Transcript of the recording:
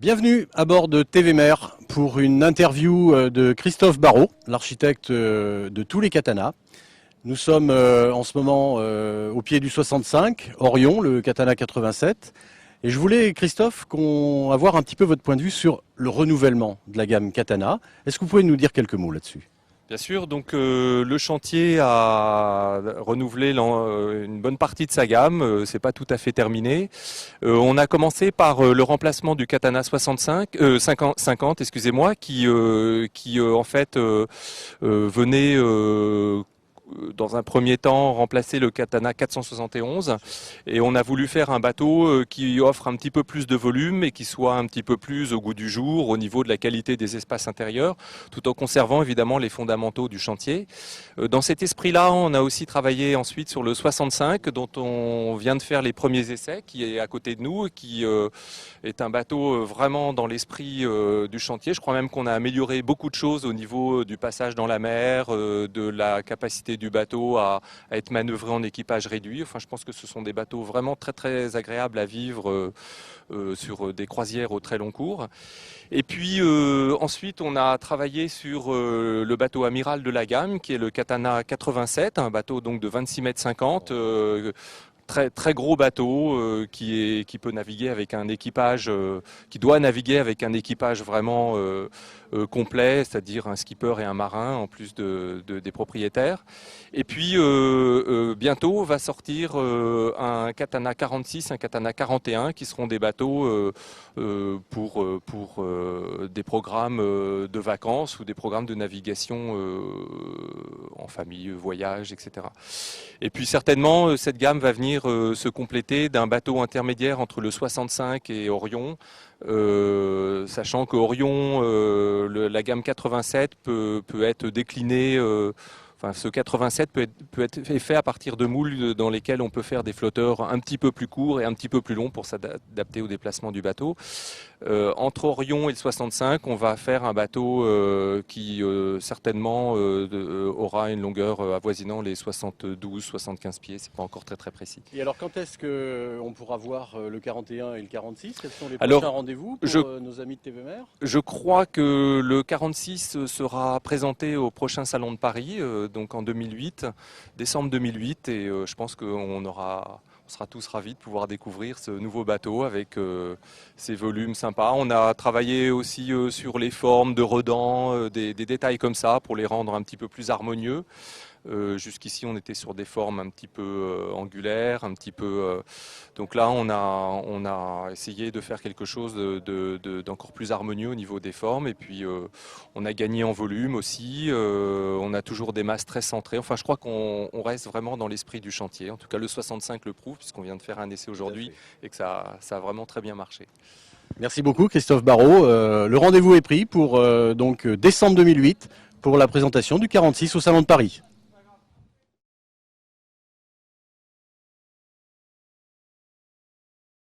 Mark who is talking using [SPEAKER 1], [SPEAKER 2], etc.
[SPEAKER 1] Bienvenue à bord de TV Mer pour une interview de Christophe Barrault, l'architecte de tous les katanas. Nous sommes en ce moment au pied du 65, Orion, le katana 87. Et je voulais, Christophe, avoir un petit peu votre point de vue sur le renouvellement de la gamme katana. Est-ce que vous pouvez nous dire quelques mots là-dessus ?
[SPEAKER 2] Bien sûr, donc le chantier a renouvelé une bonne partie de sa gamme, c'est pas tout à fait terminé. On a commencé par le remplacement du katana 50, excusez-moi, qui en fait venait dans un premier temps remplacer le katana 471 et on a voulu faire un bateau qui offre un petit peu plus de volume et qui soit un petit peu plus au goût du jour au niveau de la qualité des espaces intérieurs tout en conservant évidemment les fondamentaux du chantier. Dans cet esprit-là, on a aussi travaillé ensuite sur le 65 dont on vient de faire les premiers essais, qui est à côté de nous et qui est un bateau vraiment dans l'esprit du chantier. Je crois même qu'on a amélioré beaucoup de choses au niveau du passage dans la mer, de la capacité du bateau à être manœuvré en équipage réduit. Enfin, je pense que ce sont des bateaux vraiment très très agréables à vivre sur des croisières au très long cours. Et puis ensuite, on a travaillé sur le bateau amiral de la gamme, qui est le Katana 87, un bateau donc de 26 mètres 50. Très, très gros bateau qui peut naviguer avec un équipage, qui doit naviguer avec un équipage vraiment complet, c'est-à-dire un skipper et un marin en plus des propriétaires. Et puis bientôt va sortir un Katana 46, un Katana 41 qui seront des bateaux pour des programmes de vacances ou des programmes de navigation en famille, voyage, etc. Et puis certainement cette gamme va venir se compléter d'un bateau intermédiaire entre le 65 et Orion, sachant que Orion, la gamme 87 peut être déclinée. Enfin, ce 87 peut être fait à partir de moules dans lesquels on peut faire des flotteurs un petit peu plus courts et un petit peu plus longs pour s'adapter au déplacement du bateau. Entre Orion et le 65, on va faire un bateau qui certainement aura une longueur avoisinant les 72-75 pieds. C'est pas encore très très précis.
[SPEAKER 1] Et alors, quand est-ce qu'on pourra voir le 41 et le 46 ? Quels sont les prochains rendez-vous pour nos amis de TV Mer ?
[SPEAKER 2] Je crois que le 46 sera présenté au prochain Salon de Paris, donc en 2008, décembre 2008, et je pense qu'on sera tous ravis de pouvoir découvrir ce nouveau bateau avec ses volumes sympas. On a travaillé aussi sur les formes de redans, des détails comme ça pour les rendre un petit peu plus harmonieux. Jusqu'ici, on était sur des formes un petit peu angulaires, un petit peu. Donc là, on a essayé de faire quelque chose d'encore plus harmonieux au niveau des formes. Et puis, on a gagné en volume aussi. On a toujours des masses très centrées. Enfin, je crois qu'on reste vraiment dans l'esprit du chantier. En tout cas, le 65 le prouve, puisqu'on vient de faire un essai aujourd'hui et que ça a vraiment très bien marché.
[SPEAKER 1] Merci beaucoup, Christophe Barrault. Le rendez-vous est pris pour donc décembre 2008 pour la présentation du 46 au Salon de Paris.